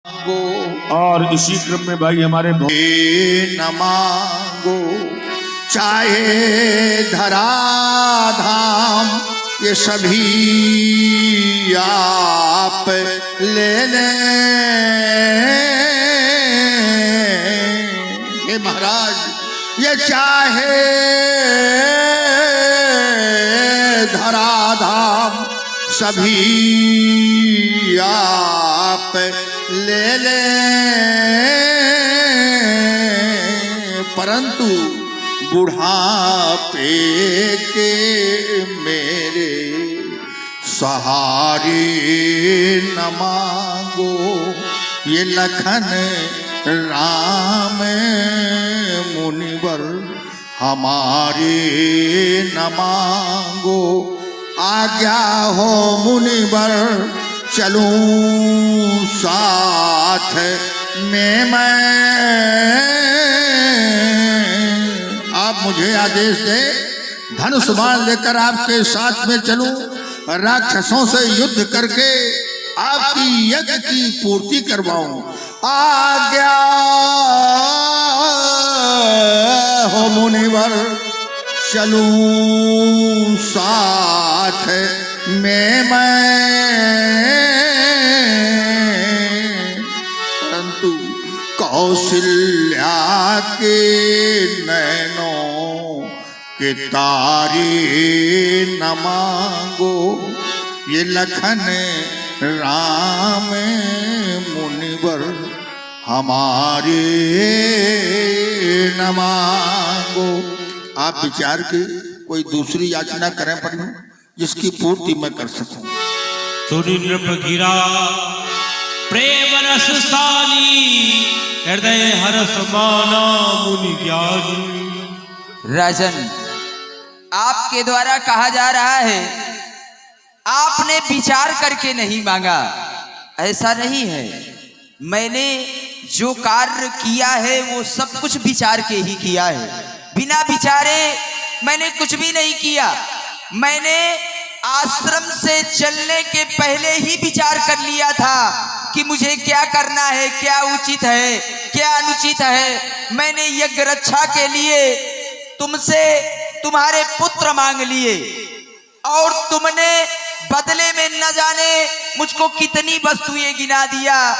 और इसी क्रम में भाई हमारे न मांगो चाहे धराधाम ये सभी आप ले लें। हे महाराज ये चाहे धराधाम सभी आप ले लें, परंतु बुढ़ापे के मेरे सहारे न मांगो ये लखन राम मुनिवर हमारे न मांगो। आज्ञा हो मुनिवर चलूं साथ में मैं, आप मुझे आदेश दें धनुष बाण लेकर आपके साथ में चलूं, राक्षसों से युद्ध करके आपकी यज्ञ की पूर्ति करवाऊं। आज्ञा हो मुनिवर चलूं साथ में मैं, परंतु कौशल्या के नैनों के तारे न मांगो ये लखन राम मुनिवर हमारे न मांगो। आप विचार के कोई दूसरी याचना करें प्रभु जिसकी पूर्ति मैं कर सकूं। तुरी नृप गिरा प्रेम रस सानी हृदय हरस माना मुनि ज्ञानी। राजन, आपके द्वारा कहा जा रहा है आपने विचार करके नहीं मांगा, ऐसा नहीं है। मैंने जो कार्य किया है वो सब कुछ विचार के ही किया है, बिना विचारे मैंने कुछ भी नहीं किया। मैंने आश्रम से चलने के पहले ही विचार कर लिया था कि मुझे क्या करना है, क्या उचित है, क्या अनुचित है। मैंने यज्ञ रक्षा के लिए तुमसे तुम्हारे पुत्र मांग लिए और तुमने बदले में न जाने मुझको कितनी वस्तुएं गिना दिया।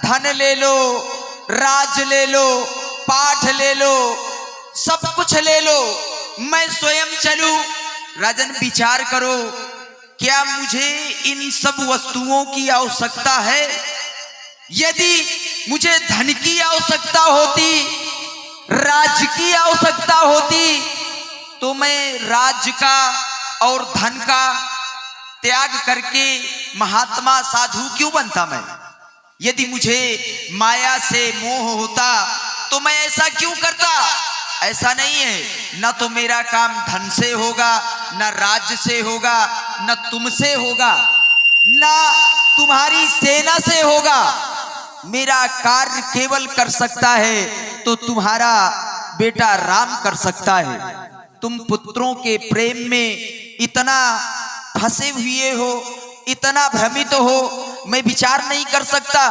धन ले लो, राज ले लो, पाठ ले लो, सब कुछ ले लो, मैं स्वयं चलूं। राजन विचार करो, क्या मुझे इन सब वस्तुओं की आवश्यकता है? यदि मुझे धन की आवश्यकता होती, राज की आवश्यकता होती, तो मैं राज का और धन का त्याग करके महात्मा साधु क्यों बनता मैं? यदि मुझे माया से मोह होता तो मैं ऐसा क्यों करता? ऐसा नहीं है। न तो मेरा काम धन से होगा, न राज्य से होगा, न तुमसे होगा, न तुम्हारी सेना से होगा। मेरा कार्य केवल कर सकता है तो तुम्हारा बेटा राम कर सकता है। तुम पुत्रों के प्रेम में इतना फंसे हुए हो, इतना भ्रमित हो, मैं विचार नहीं कर सकता।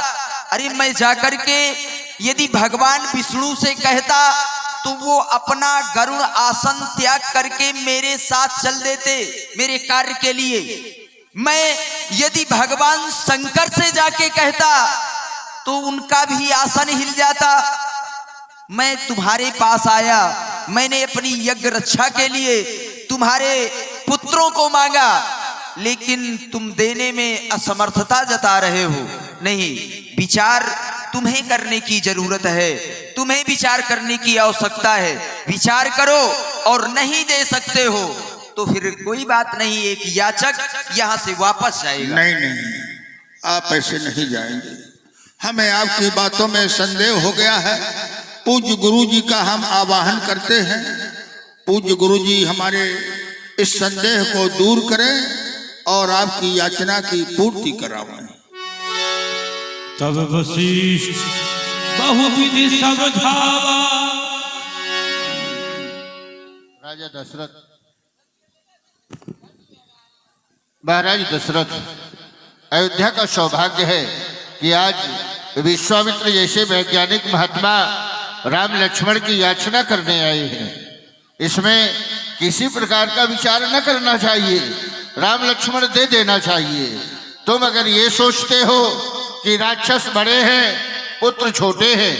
अरे मैं जाकर के यदि भगवान विष्णु से कहता तो वो अपना गरुड़ आसन त्याग करके मेरे साथ चल देते मेरे कार्य के लिए। मैं यदि भगवान शंकर से जाके कहता तो उनका भी आसन हिल जाता। मैं तुम्हारे पास आया, मैंने अपनी यज्ञ रक्षा के लिए तुम्हारे पुत्रों को मांगा, लेकिन तुम देने में असमर्थता जता रहे हो। नहीं, विचार तुम्हें करने की जरूरत है, तुम्हें विचार करने की आवश्यकता है। विचार करो और नहीं दे सकते हो तो फिर कोई बात नहीं, एक याचक यहाँ से वापस जाएगा। नहीं नहीं, आप ऐसे नहीं जाएंगे। हमें आपकी बातों में संदेह हो गया है। पूज्य गुरु जी का हम आवाहन करते हैं, पूज्य गुरु जी हमारे इस संदेह को दूर करें और आपकी याचना की पूर्ति करावें। तब वशिष्ठ बहुविधि समझावा। राजा दशरथ, महाराज दशरथ, अयोध्या का सौभाग्य है कि आज विश्वामित्र जैसे वैज्ञानिक महात्मा राम लक्ष्मण की याचना करने आए हैं। इसमें किसी प्रकार का विचार न करना चाहिए, राम लक्ष्मण दे देना चाहिए। तुम अगर ये सोचते हो कि राक्षस बड़े हैं पुत्र छोटे हैं,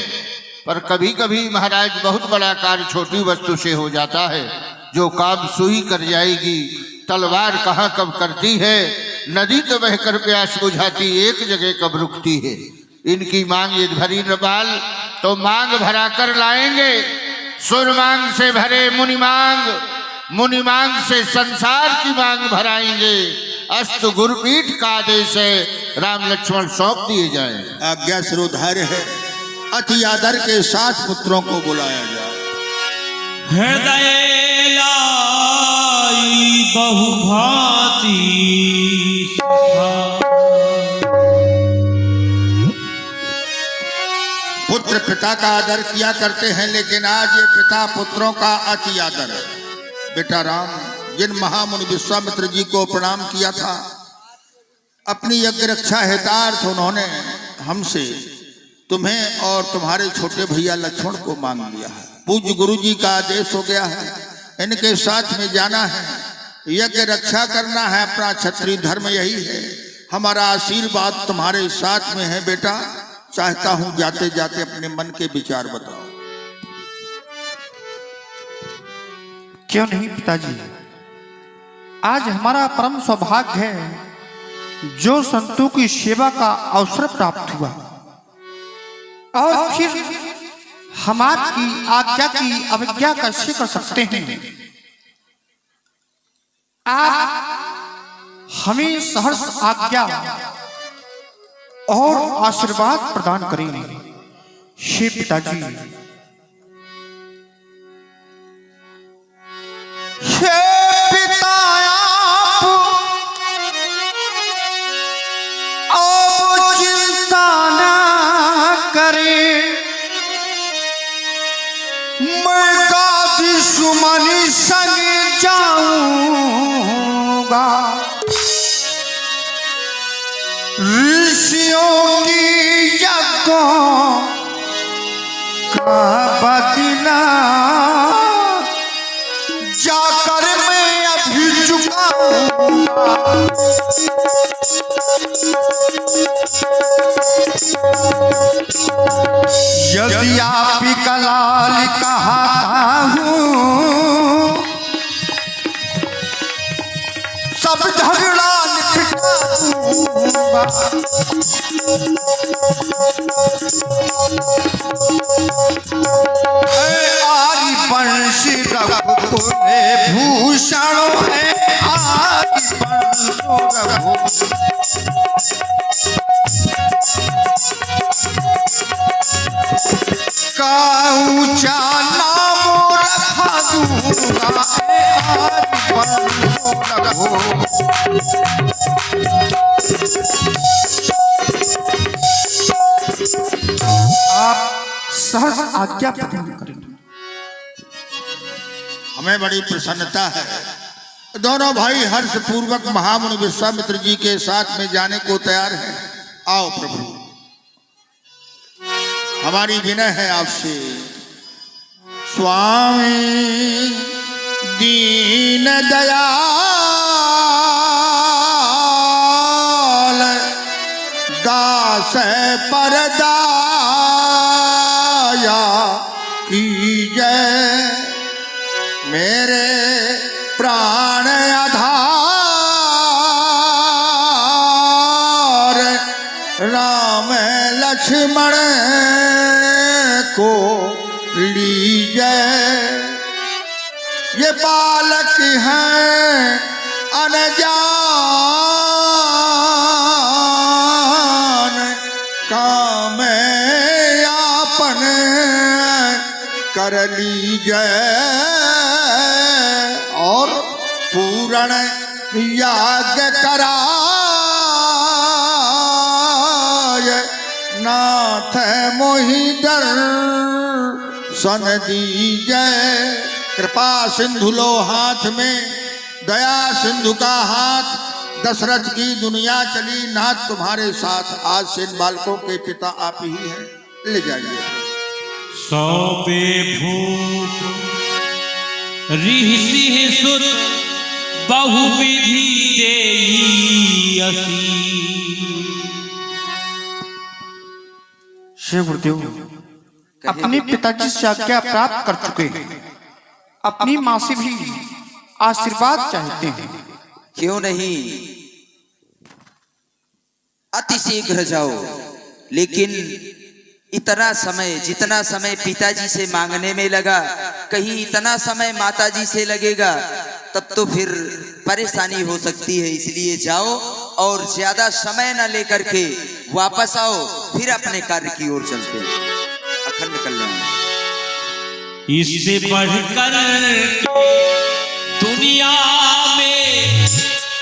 पर कभी कभी महाराज बहुत बड़ा कार्य छोटी वस्तु से हो जाता है। जो काम सुई कर जाएगी तलवार कहाँ कब करती है। नदी तो बहकर प्यास बुझाती, एक जगह कब रुकती है। इनकी मांग ये भरी न बाल तो मांग भरा कर लाएंगे। सुर मांग से भरे मुनि मांग, मुनि मांग से संसार की मांग भराएंगे। अस्तु गुरुपीठ का आदेश है, राम लक्ष्मण सौंप दिए जाए। आज्ञा सिरोधार्य है, अति आदर के साथ पुत्रों को बुलाया जाए। हृदय लाई बहुभांति पुत्र पिता का आदर किया करते हैं, लेकिन आज ये पिता पुत्रों का अति आदर है। बेटा राम, जिन महामुनि विश्वामित्र जी को प्रणाम किया था, अपनी यज्ञ रक्षा हेतार्थ उन्होंने हमसे तुम्हें और तुम्हारे छोटे भैया लक्ष्मण को मांग लिया है। पूज्य गुरु जी का आदेश हो गया है, इनके साथ में जाना है, यज्ञ रक्षा करना है। अपना क्षत्रिय धर्म यही है। हमारा आशीर्वाद तुम्हारे साथ में है बेटा। चाहता हूं जाते जाते अपने मन के विचार बताओ। क्यों नहीं पिताजी, आज हमारा परम सौभाग्य है जो संतों की सेवा का अवसर प्राप्त हुआ, और फिर हम आपकी आज्ञा की अवज्ञा कैसे कर सकते हैं। आप हमें सहर्ष आज्ञा और आशीर्वाद प्रदान करें। हे पिताजी, हे पिता आप चिंता न करें, मैं गादी सुमन संग जाऊंगा। ऋषियों की यज्ञों का बदला जाकर मैं अभी चुकाऊंगा। यदि आप कलाल कहा हूँ, सब झगड़ा निपटाऊंगा। आदि वंश रघुकुल भूषण है, आदि वंश रघुकुल का ऊंचा नाम रखा दूंगा। आदि वंश रघुकुल आप सहर्ष आज्ञा प्रदान करें। हमें बड़ी प्रसन्नता है, दोनों भाई हर्ष पूर्वक महामुनि विश्वामित्र जी के साथ में जाने को तैयार हैं। आओ प्रभु, हमारी विनय है आपसे। स्वामी दीन दयाल दास परदाया कीजय, मेरे प्राण आधार राम लक्ष्मण को लीजय। ये बालक हैं अनजान, काम आपन कर लीजय, और पूर्ण याग कराय नाथ मोहि दर्शन दीजय। कृपा सिंधु लो हाथ में, दया सिंधु का हाथ दशरथ की दुनिया चली, नाथ तुम्हारे साथ। आज से इन बालकों के पिता आप ही हैं, ले जाइए। सौपे भूप ऋषि सुत बहुविधि देई असी। श्री गुरुदेव, अपने पिताजी से आज्ञा प्राप्त कर चुके हैं, अपनी माँ से भी आशीर्वाद चाहते हैं। क्यों नहीं, अति शीघ्र जाओ, लेकिन इतना समय, जितना समय पिताजी से मांगने में लगा, कहीं इतना समय माताजी से लगेगा तब तो फिर परेशानी हो सकती है। इसलिए जाओ और ज्यादा समय न लेकर के वापस आओ, फिर अपने कार्य की ओर चलते हैं। अखंड कल्याण। इससे बढ़कर दुनिया में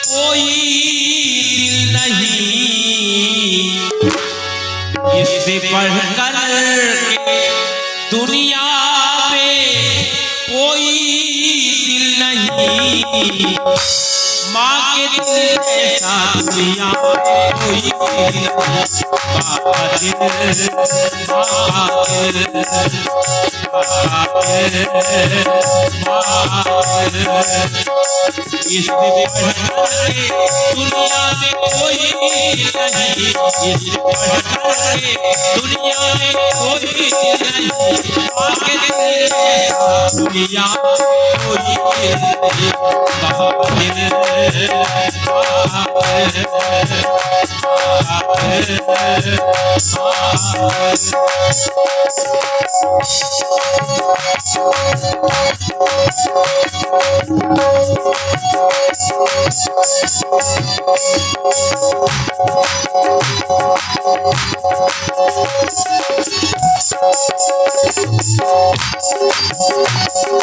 कोई दिल नहीं, इससे बढ़कर दुनिया में कोई दिल नहीं। माँ के दिल ऐसा दुनिया में कोई दिल नहीं। बाबा दिल, बाबा दिल, बाबा दिल, बाबा दिल। इससे बढ़कर दुनिया में कोई नहीं, इससे बढ़कर दुनिया में कोई नहीं। आगे दुनिया कोई नहीं। बाबा दिल, बाबा दिल, बाबा दिल।